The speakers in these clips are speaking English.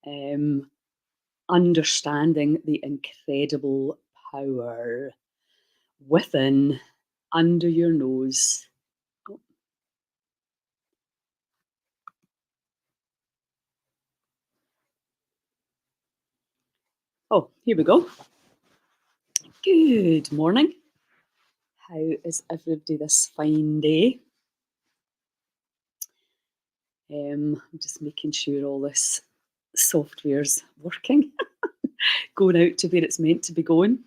um, understanding the incredible power within, under your nose. Oh, here we go. Good morning. How is everybody this fine day? I'm just making sure all this software's working, going out to where it's meant to be going.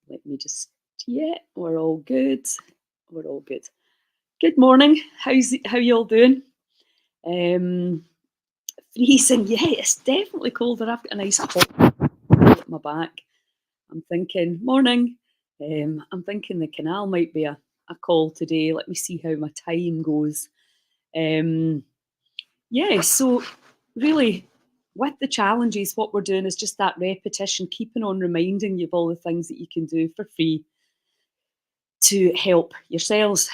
Let me just, yeah, we're all good. We're all good. Good morning. How you all doing? Um, freezing. Yeah, it's definitely colder. I've got a nice hot at my back. I'm thinking morning. I'm thinking the canal might be a call today. Let me see how my time goes. Um, yeah, so really, with the challenges, what we're doing is just that repetition, keeping on reminding you of all the things that you can do for free to help yourselves.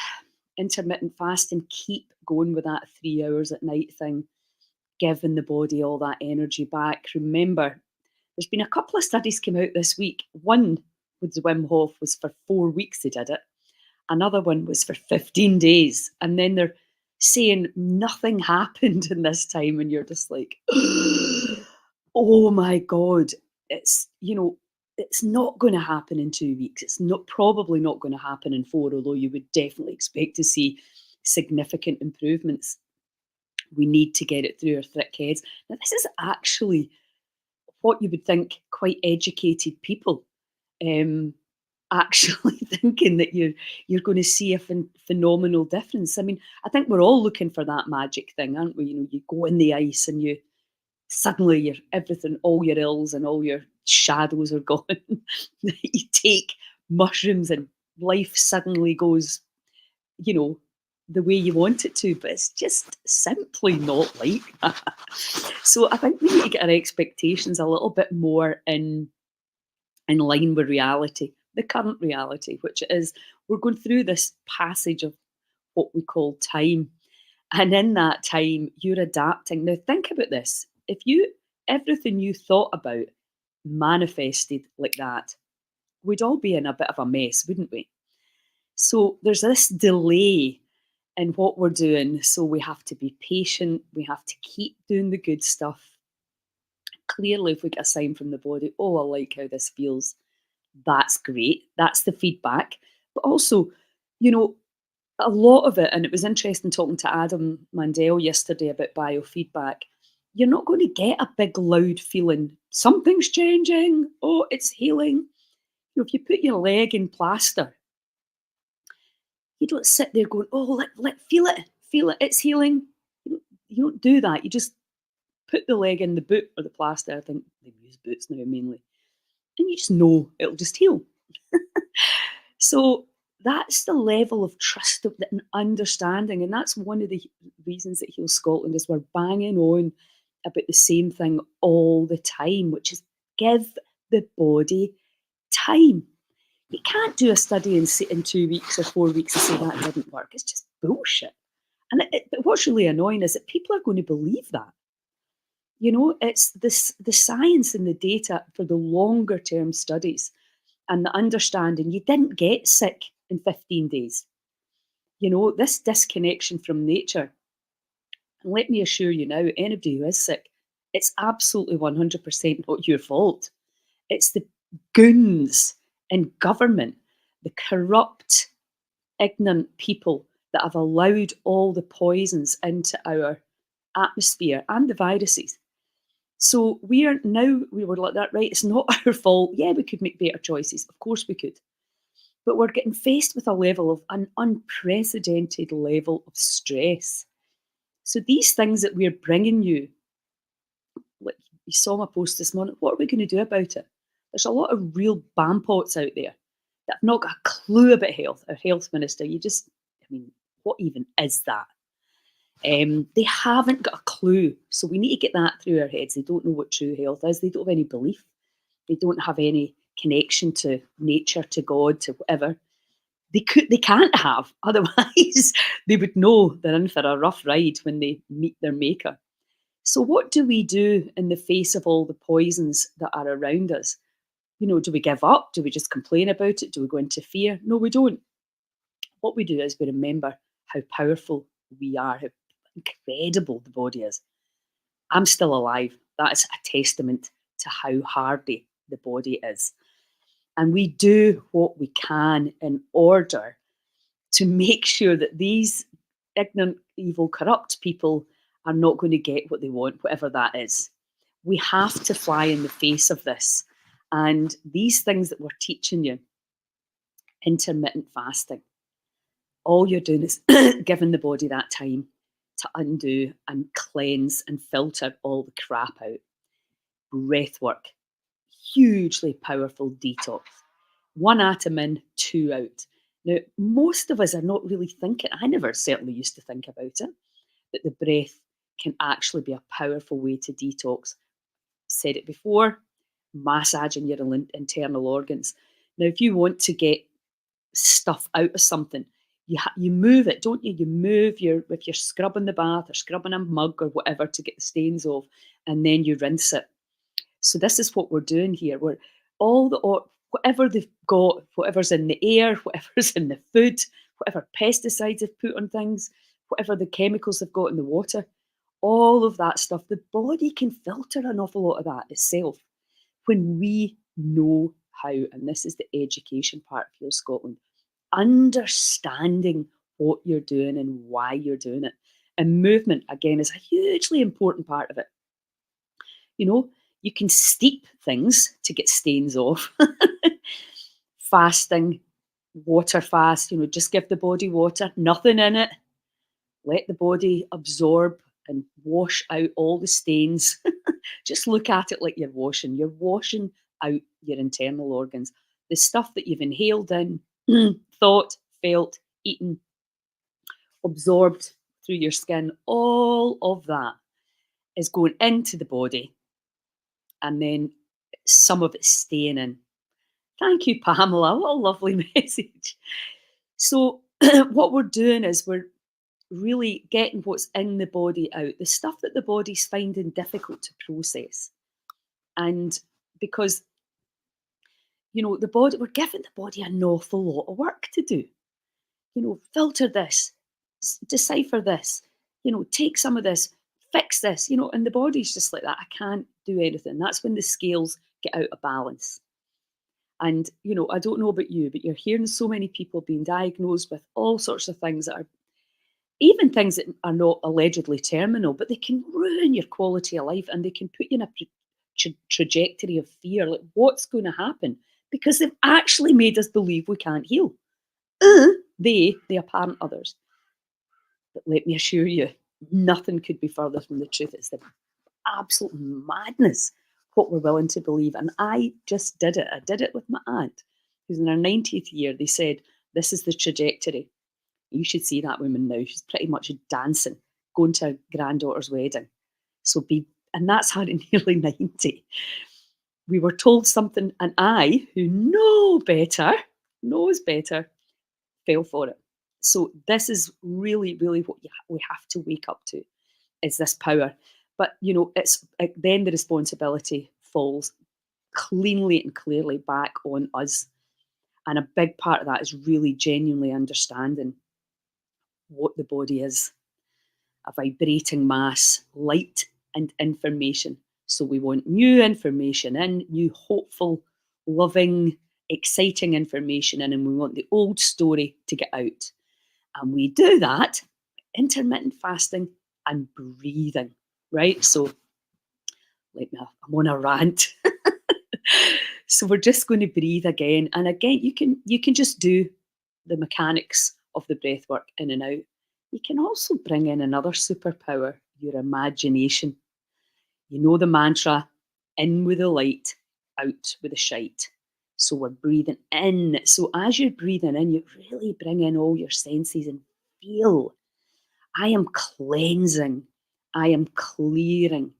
Intermittent fasting, keep going with that 3 hours at night thing, giving the body all that energy back. Remember, there's been a couple of studies came out this week. One with Wim Hof was for 4 weeks they did it. Another one was for 15 days. And then they're saying nothing happened in this time. And you're just like, oh my God. It's not going to happen in 2 weeks. It's not probably not going to happen in four, although you would definitely expect to see significant improvements. We need to get it through our thick heads. Now, this is actually what you would think quite educated people um, actually thinking that you're going to see a phenomenal difference. I mean, I think we're all looking for that magic thing, aren't we? You go in the ice and you suddenly your everything, all your ills and all your shadows are gone. You take mushrooms and life suddenly goes, you know, the way you want it to, but it's just simply not like that. So I think we need to get our expectations a little bit more in line with reality, the current reality, which is we're going through this passage of what we call time. And in that time, you're adapting. Now, think about this. If everything you thought about manifested like that, we'd all be in a bit of a mess, wouldn't we? So there's this delay in what we're doing. So we have to be patient. We have to keep doing the good stuff. Clearly, if we get a sign from the body, oh, I like how this feels, that's great. That's the feedback. But also, you know, a lot of it, and it was interesting talking to Adam Mandel yesterday about biofeedback. You're not going to get a big, loud feeling, something's changing, oh, it's healing. If you put your leg in plaster, you don't sit there going, oh, feel it, it's healing. You don't do that. You just put the leg in the boot or the plaster. I think they use boots now mainly. And you just know it'll just heal. So that's the level of trust and understanding. And that's one of the reasons that Heal Scotland is we're banging on about the same thing all the time, which is give the body time. You can't do a study in 2 weeks or 4 weeks and say that didn't work. It's just bullshit. And but what's really annoying is that people are going to believe that. It's the science and the data for the longer term studies and the understanding you didn't get sick in 15 days. This disconnection from nature. And let me assure you now, anybody who is sick, it's absolutely 100% not your fault. It's the goons in government, the corrupt, ignorant people that have allowed all the poisons into our atmosphere and the viruses. So we were like that, right? It's not our fault. Yeah, we could make better choices. Of course we could. But we're getting faced with an unprecedented level of stress. So these things that we're bringing you, like you saw my post this morning, what are we going to do about it? There's a lot of real bampots out there that have not got a clue about health. Our health minister, what even is that? They haven't got a clue. So we need to get that through our heads. They don't know what true health is. They don't have any belief. They don't have any connection to nature, to God, to whatever. They can't have. Otherwise, they would know they're in for a rough ride when they meet their maker. So, what do we do in the face of all the poisons that are around us? Do we give up? Do we just complain about it? Do we go into fear? No, we don't. What we do is we remember how powerful we are, how incredible the body is. I'm still alive. That is a testament to how hardy the body is. And we do what we can in order to make sure that these ignorant, evil, corrupt people are not going to get what they want, whatever that is. We have to fly in the face of this. And these things that we're teaching you, intermittent fasting, all you're doing is giving the body that time to undo and cleanse and filter all the crap out. Breath work, hugely powerful detox. One atom in, two out. Now, most of us are not really thinking, I never certainly used to think about it, that the breath can actually be a powerful way to detox. Said it before, massaging your internal organs. Now, if you want to get stuff out of something, you move it, don't you? You move if you're scrubbing the bath or scrubbing a mug or whatever to get the stains off, and then you rinse it. So this is what we're doing here. We're whatever they've got, whatever's in the air, whatever's in the food, whatever pesticides they've put on things, whatever the chemicals they've got in the water, all of that stuff, the body can filter an awful lot of that itself when we know how. And this is the education part of Heal Scotland. Understanding what you're doing and why you're doing it. And movement, again, is a hugely important part of it. You know, you can steep things to get stains off. Fasting, water fast, just give the body water, nothing in it. Let the body absorb and wash out all the stains. Just look at it like you're washing. You're washing out your internal organs. The stuff that you've inhaled in, thought, felt, eaten, absorbed through your skin, all of that is going into the body, and then some of it's staying in. Thank you, Pamela. What a lovely message. So, what we're doing is we're really getting what's in the body out, the stuff that the body's finding difficult to process. And because, the body, we're giving the body an awful lot of work to do. Filter this, decipher this, take some of this, fix this, and the body's just like that. I can't do anything. That's when the scales get out of balance. And, I don't know about you, but you're hearing so many people being diagnosed with all sorts of things that are even things that are not allegedly terminal, but they can ruin your quality of life and they can put you in a trajectory of fear. Like, what's going to happen? Because they've actually made us believe we can't heal. The apparent others. But let me assure you, nothing could be further from the truth. It's the absolute madness what we're willing to believe. And I just did it. I did it with my aunt, who's in her 90th year. They said, this is the trajectory. You should see that woman now. She's pretty much dancing, going to her granddaughter's wedding. And that's her at nearly 90. We were told something, and I, who knows better, fell for it. So this is really, really what we have to wake up to, is this power. But, then the responsibility falls cleanly and clearly back on us. And a big part of that is really genuinely understanding what the body is. A vibrating mass, light and information. So we want new information in, new hopeful, loving, exciting information in, and we want the old story to get out. And we do that intermittent fasting and breathing, right? So I'm on a rant. So we're just going to breathe again. And again, you can just do the mechanics of the breath work in and out. You can also bring in another superpower, your imagination. You know the mantra, in with the light, out with the shite. So we're breathing in. So as you're breathing in, you really bring in all your senses and feel. I am cleansing. I am clearing.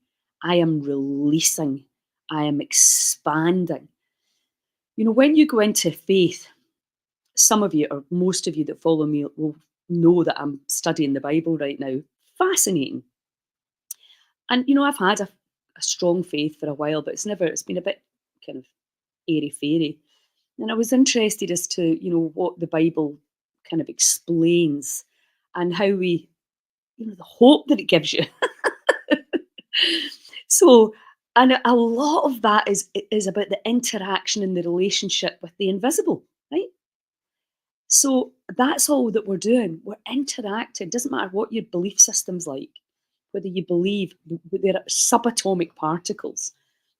I am releasing. I am expanding. When you go into faith, some of you, or most of you that follow me, will know that I'm studying the Bible right now. Fascinating. And, I've had a strong faith for a while, but it's been a bit kind of airy fairy. And I was interested as to, what the Bible kind of explains and how the hope that it gives you. So, and a lot of that is about the interaction and the relationship with the invisible, right? So that's all that we're doing. We're interacting. Doesn't matter what your belief system's like, whether you believe there are subatomic particles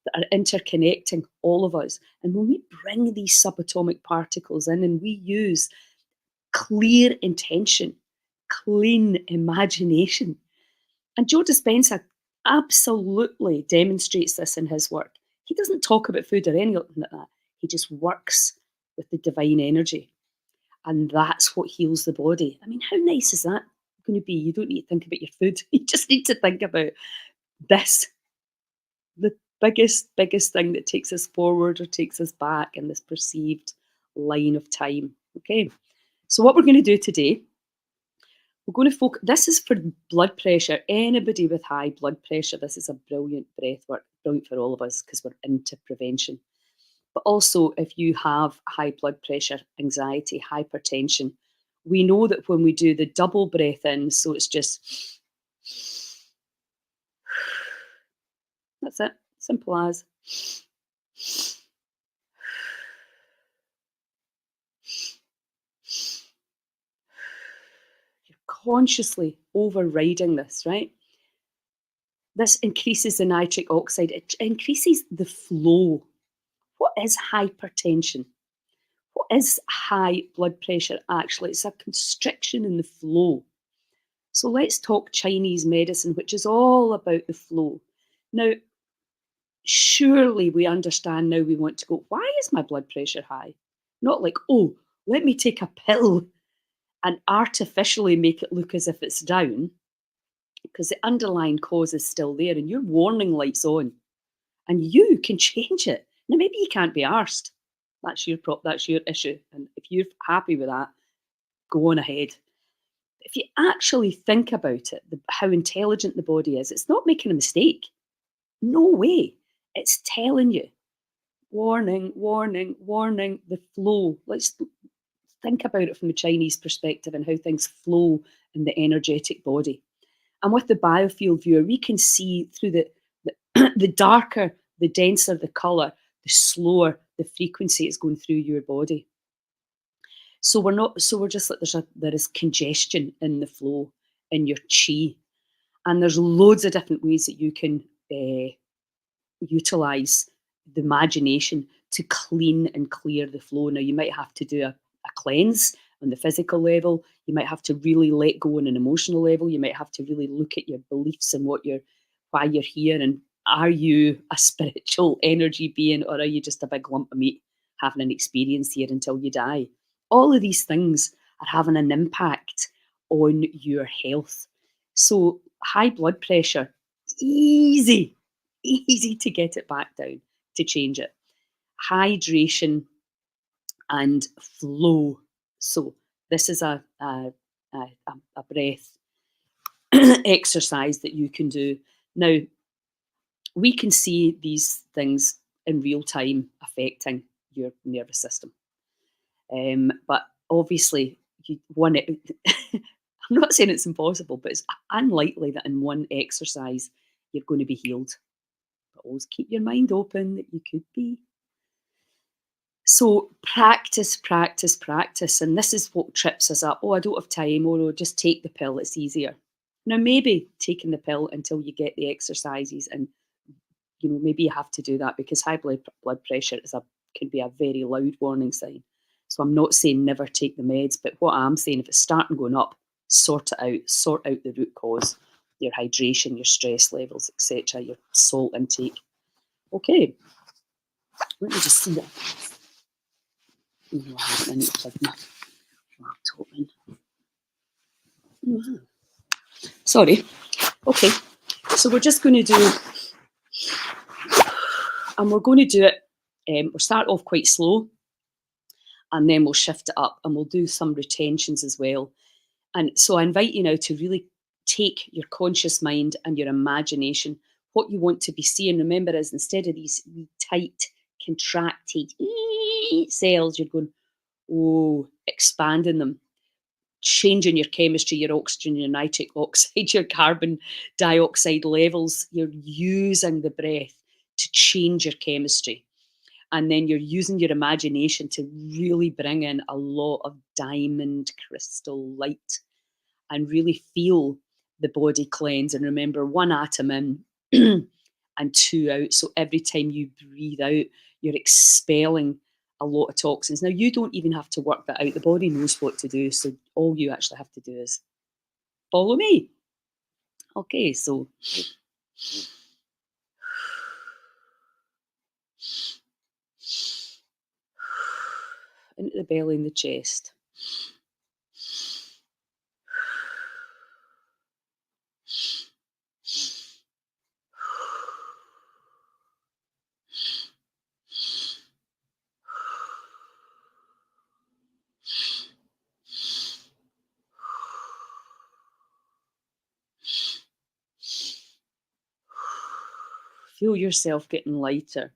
that are interconnecting all of us. And when we bring these subatomic particles in and we use clear intention, clean imagination, and Joe Dispenza absolutely demonstrates this in his work. He doesn't talk about food or anything like that. He just works with the divine energy. And that's what heals the body. I mean, how nice is that going to be? You don't need to think about your food. You just need to think about this, the biggest thing that takes us forward or takes us back in this perceived line of time. Okay. So what we're going to do today, we're going to focus. This is for blood pressure. Anybody with high blood pressure, this is a brilliant breath work, brilliant for all of us because we're into prevention. But also, if you have high blood pressure, anxiety, hypertension, we know that when we do the double breath in, so it's just that's it, simple as. You're consciously overriding this, right? This increases the nitric oxide, it increases the flow. What is hypertension? What is high blood pressure actually? It's a constriction in the flow. So let's talk Chinese medicine, which is all about the flow. Now, surely we understand now we want to go, why is my blood pressure high? Not like, oh, let me take a pill and artificially make it look as if it's down, because the underlying cause is still there and your warning light's on and you can change it. Now, maybe you can't be arsed. That's your issue. And if you're happy with that, go on ahead. If you actually think about it, how intelligent the body is, it's not making a mistake. No way. It's telling you, warning, warning, warning, the flow. Let's think about it from the Chinese perspective and how things flow in the energetic body. And with the biofield viewer, we can see through the darker, the denser the colour, the slower the frequency is going through your body. So we're just like there is congestion in the flow, in your chi. And there's loads of different ways that you can utilize the imagination to clean and clear the flow. Now, you might have to do a cleanse on the physical level. You might have to really let go on an emotional level. You might have to really look at your beliefs and why you're here. And are you a spiritual energy being, or are you just a big lump of meat having an experience here until you die? All of these things are having an impact on your health. So high blood pressure, easy to get it back down, to change it. Hydration and flow. So this is a breath exercise that you can do. Now, we can see these things in real time affecting your nervous system. But obviously, I'm not saying it's impossible, but it's unlikely that in one exercise you're going to be healed. But always keep your mind open that you could be. So practice, practice, practice. And this is what trips us up. Oh, I don't have time. Oh, no, just take the pill. It's easier. Now, maybe taking the pill until you get the exercises, and maybe you have to do that because high blood pressure can be a very loud warning sign. So I'm not saying never take the meds, but what I'm saying, if it's starting going up, sort it out. Sort out the root cause, your hydration, your stress levels, etc., your salt intake. Okay, let me just see that. I need to plug my laptop in. Wow. Sorry. Okay, so we're just going to do, and we're going to do it. We'll start off quite slow, and then we'll shift it up, and we'll do some retentions as well. And so I invite you now to really take your conscious mind and your imagination, what you want to be seeing. Remember, is instead of these wee tight, contracted cells, you're going, oh, expanding them, changing your chemistry, your oxygen, your nitric oxide, your carbon dioxide levels. You're using the breath to change your chemistry. And then you're using your imagination to really bring in a lot of diamond crystal light and really feel the body cleanse. And remember, one atom in and two out. So every time you breathe out, you're expelling a lot of toxins. Now, you don't even have to work that out. The body knows what to do. So all you actually have to do is follow me. Okay, so into the belly and the chest. Feel yourself getting lighter.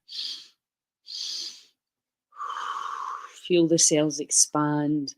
Feel the cells expand.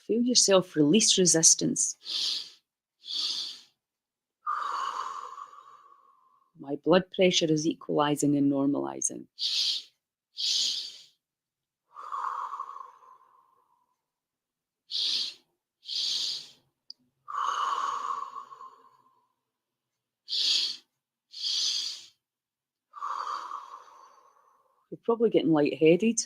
Feel yourself release resistance. My blood pressure is equalizing and normalizing. You're probably getting lightheaded.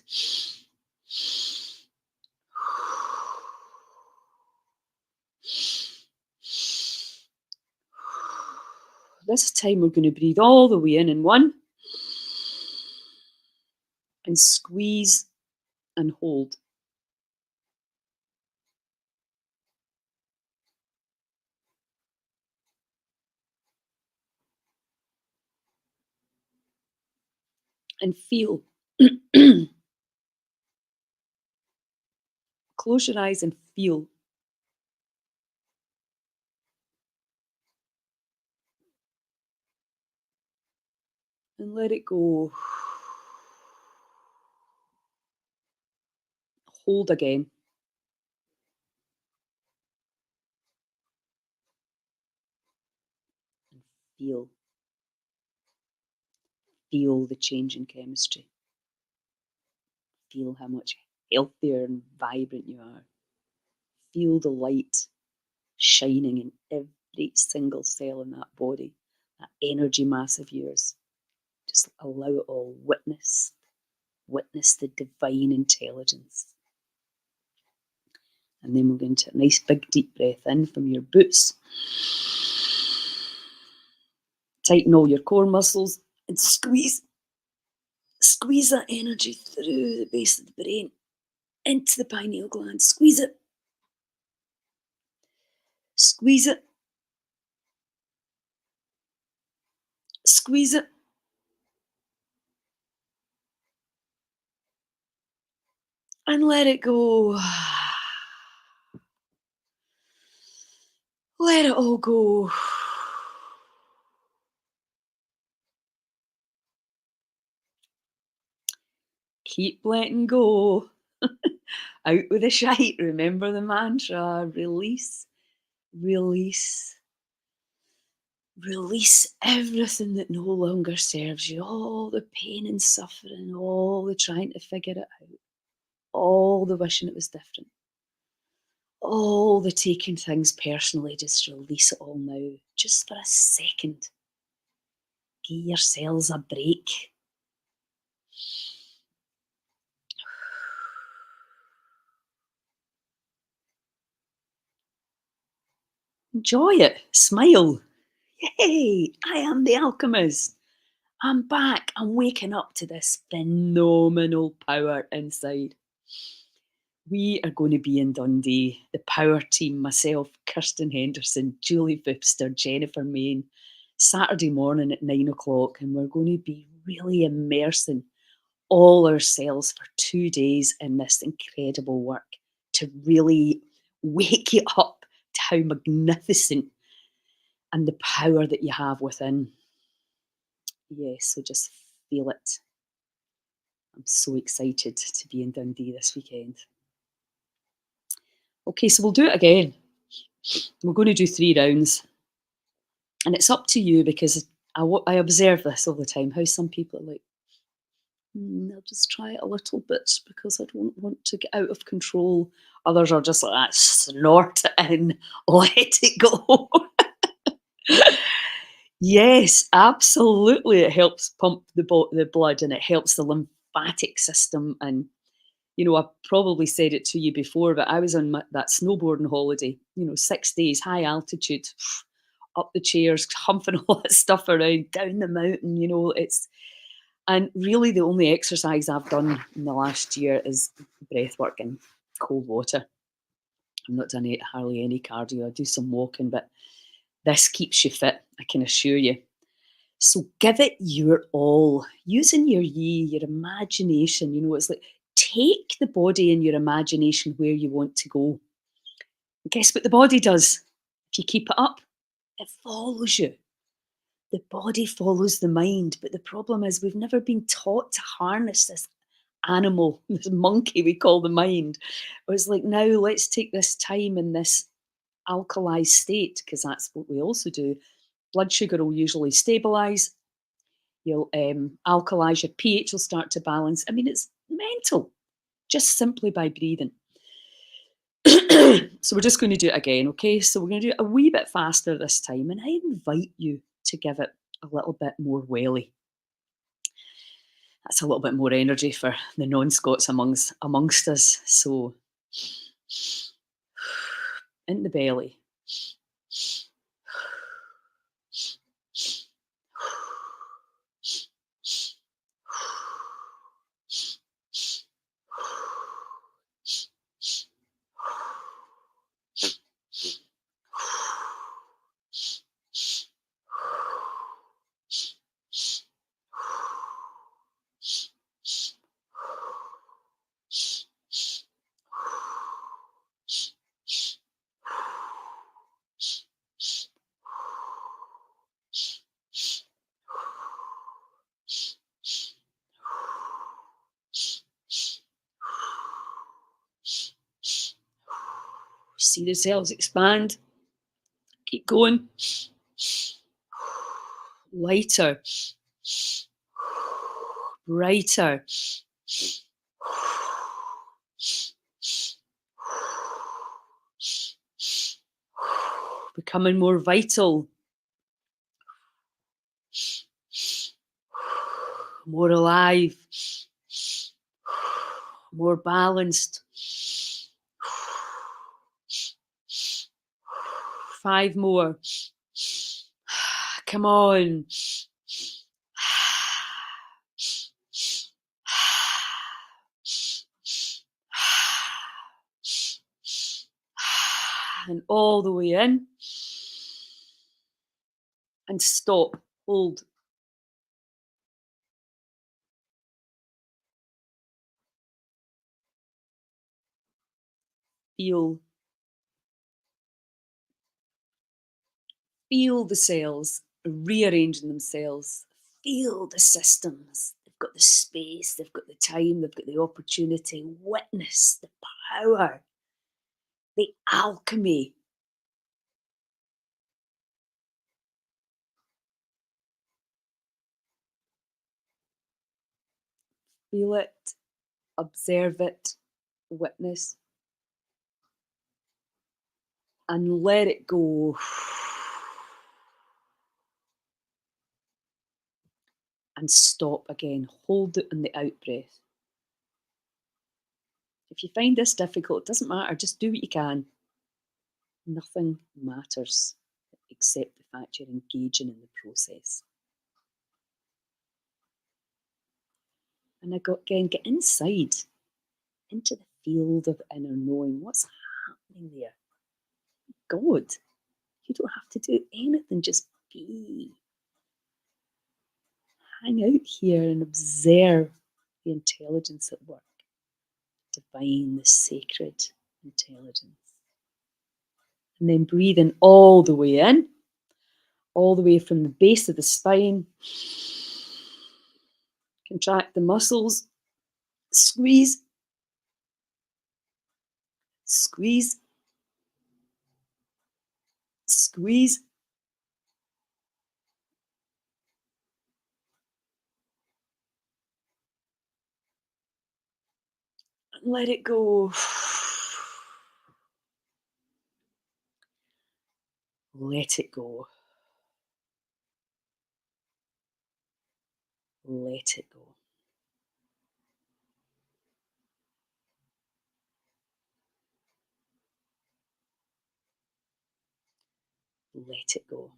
This time we're going to breathe all the way in one and squeeze and hold. And feel. Close your eyes and feel. And let it go. Hold again. And feel. Feel the change in chemistry. Feel how much healthier and vibrant you are. Feel the light shining in every single cell in that body, that energy mass of yours. Just allow it all. Witness the divine intelligence. And then we'll go into a nice big deep breath in from your boots. Tighten all your core muscles and squeeze that energy through the base of the brain into the pineal gland. Squeeze it. Squeeze it. Squeeze it. And let it go. Let it all go. Keep letting go. Out with the shite. Remember the mantra. Release. Release. Release everything that no longer serves you. All the pain and suffering. All the trying to figure it out. All the wishing it was different. All the taking things personally. Just release it all now. Just for a second. Give your cells a break. Enjoy it. Smile. Yay! I am the alchemist. I'm back. I'm waking up to this phenomenal power inside. We are going to be in Dundee, the power team, myself, Kirsten Henderson, Julie Vipster, Jennifer Main, Saturday morning at 9 o'clock, and we're going to be really immersing all ourselves for 2 days in this incredible work to really wake you up to how magnificent and the power that you have within. Yes, so just feel it. I'm so excited to be in Dundee this weekend. Okay, so we'll do it again. We're going to do 3 rounds. And it's up to you because I observe this all the time, how some people are like, I'll just try it a little bit because I don't want to get out of control. Others are just like, snort it in, let it go. Yes, absolutely. It helps pump the blood and it helps the lymphatic system. And, I've probably said it to you before, but I was on that snowboarding holiday, 6 days, high altitude, up the chairs, humping all that stuff around, down the mountain, and really the only exercise I've done in the last year is breath work and cold water. I'm not doing hardly any cardio. I do some walking, but this keeps you fit, I can assure you. So give it your all, using your your imagination. It's like take the body and your imagination where you want to go. And guess what the body does? If you keep it up, it follows you. The body follows the mind, but the problem is we've never been taught to harness this animal, this monkey we call the mind. It was like, now let's take this time in this alkalized state, because that's what we also do. Blood sugar will usually stabilize. You'll alkalize, your pH will start to balance. I mean, it's mental, just simply by breathing. So we're just going to do it again, okay? So we're going to do it a wee bit faster this time, and I invite you to give it a little bit more welly. That's a little bit more energy for the non-Scots amongst us. So in the belly. See the cells expand. Keep going. Lighter. Brighter. Becoming more vital. More alive. More balanced. 5 more. Come on. And all the way in. And stop. Hold. Feel. Feel the cells rearranging themselves. Feel the systems. They've got the space, they've got the time, they've got the opportunity. Witness the power, the alchemy. Feel it, observe it, witness, and let it go. and stop again. Hold it in the out breath. If you find this difficult, it doesn't matter, just do what you can. Nothing matters except the fact you're engaging in the process. And again, get inside, into the field of inner knowing. What's happening there? God, you don't have to do anything, just be. Hang out here and observe the intelligence at work. Divine, the sacred intelligence. And then breathing all the way in, all the way from the base of the spine. Contract the muscles. Squeeze. Squeeze. Squeeze. And let it go. Let it go. Let it go. Let it go.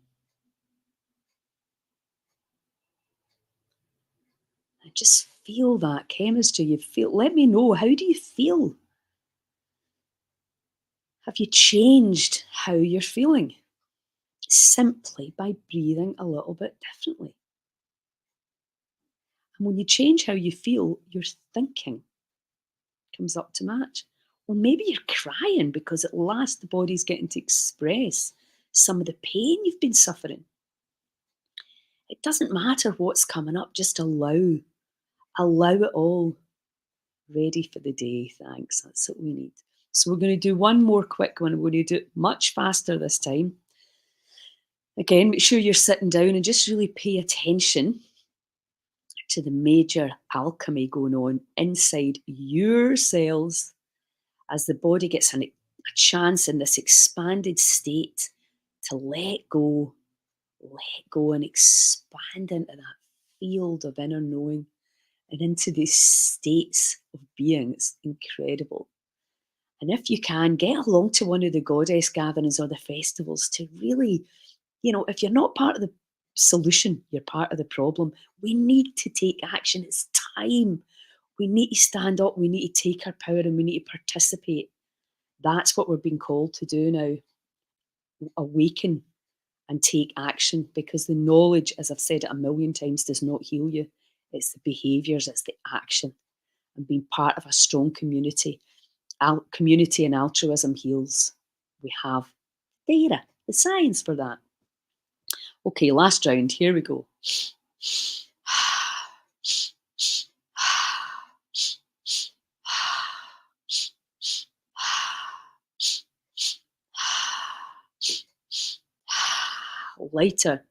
And just feel that chemistry. You feel. Let me know. How do you feel? Have you changed how you're feeling? Simply by breathing a little bit differently. And when you change how you feel, your thinking comes up to match. Or maybe you're crying because at last the body's getting to express some of the pain you've been suffering. It doesn't matter what's coming up, just allow it all. Ready for the day, thanks. That's what we need. So we're going to do one more quick one. We're going to do it much faster this time. Again, make sure you're sitting down and just really pay attention to the major alchemy going on inside your cells as the body gets a chance in this expanded state to let go and expand into that field of inner knowing and into these states of being. It's incredible. And if you can, get along to one of the goddess gatherings or the festivals to really, if you're not part of the solution, you're part of the problem. We need to take action. It's time. We need to stand up. We need to take our power and we need to participate. That's what we're being called to do now. Awaken and take action, because the knowledge, as I've said it a million times, does not heal you. It's the behaviours, it's the action. And being part of a strong community. Community and altruism heals. We have data, the science for that. Okay, last round. Here we go. Lighter.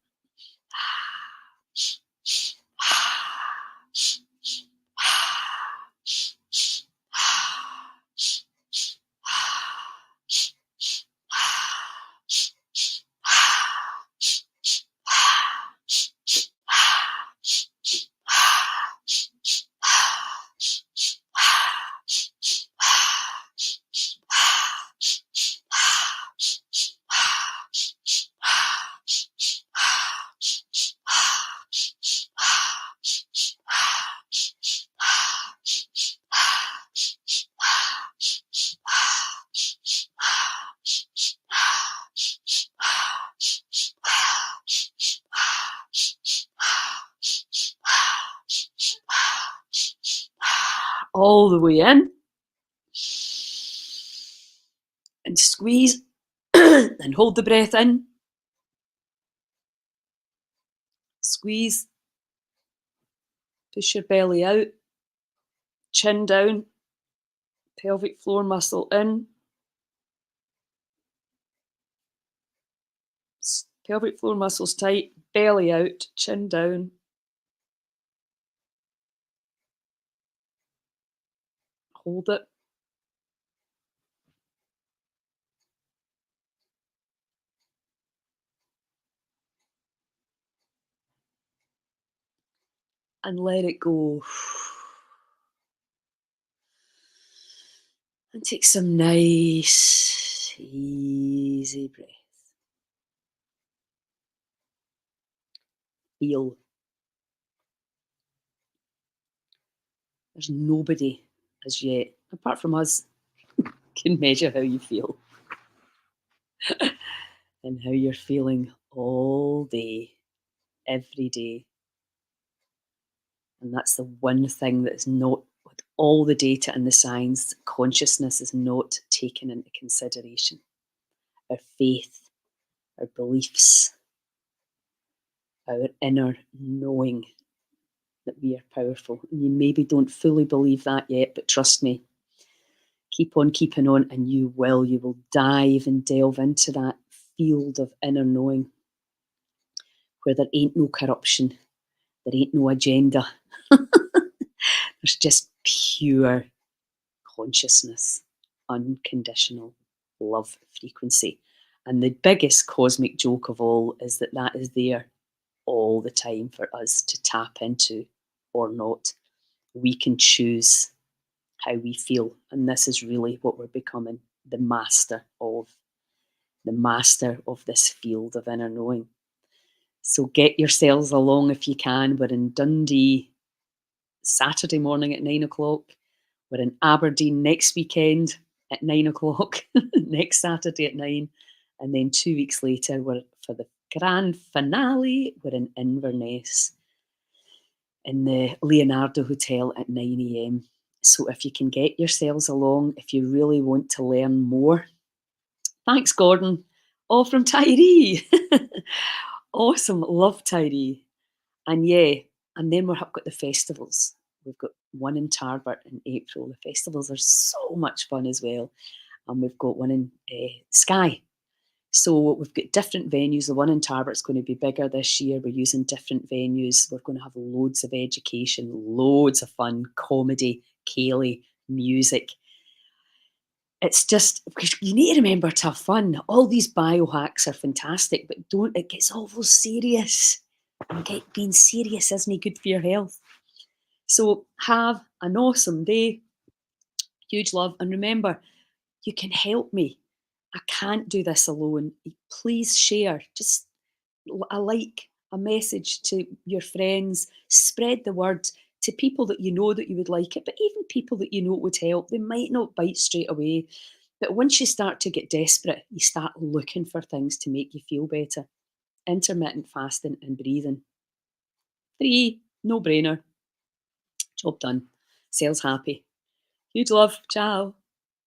All the way in. And squeeze. And hold the breath in. Squeeze. Push your belly out. Chin down. Pelvic floor muscle in. Pelvic floor muscles tight. Belly out. Chin down. Hold it. and let it go. And take some nice, easy breath. Feel. There's nobody as yet, apart from us, can measure how you feel and how you're feeling all day, every day. And that's the one thing that is not, with all the data and the science, consciousness is not taken into consideration. Our faith, our beliefs, our inner knowing that we are powerful. And you maybe don't fully believe that yet, but trust me, keep on keeping on and you will. You will dive and delve into that field of inner knowing where there ain't no corruption, there ain't no agenda. There's just pure consciousness, unconditional love frequency. And the biggest cosmic joke of all is that that is there all the time for us to tap into or not. We can choose how we feel. And this is really what we're becoming, the master of this field of inner knowing. So get yourselves along if you can. We're in Dundee Saturday morning at 9 o'clock. We're in Aberdeen next weekend at 9 o'clock, next Saturday at 9. And then 2 weeks later, we're for the grand finale, we're in Inverness in the Leonardo Hotel at 9 a.m. So if you can get yourselves along, if you really want to learn more, thanks, Gordon. All from Tyree. Awesome. Love Tyree. And yeah, and then we've got the festivals. We've got one in Tarbert in April. The festivals are so much fun as well. And we've got one in Skye. So we've got different venues. The one in Tarbert's going to be bigger this year. We're using different venues. We're going to have loads of education, loads of fun, comedy, Kaylee, music. It's just, because you need to remember to have fun. All these biohacks are fantastic, but it gets awful serious. And being serious isn't good for your health. So have an awesome day. Huge love. And remember, you can help me. I can't do this alone. Please share. Just a like, a message to your friends. Spread the word to people that you know that you would like it, but even people that you know it would help. They might not bite straight away. But once you start to get desperate, you start looking for things to make you feel better. Intermittent fasting and breathing. 3, no brainer. Job done. Cells happy. Huge love. Ciao.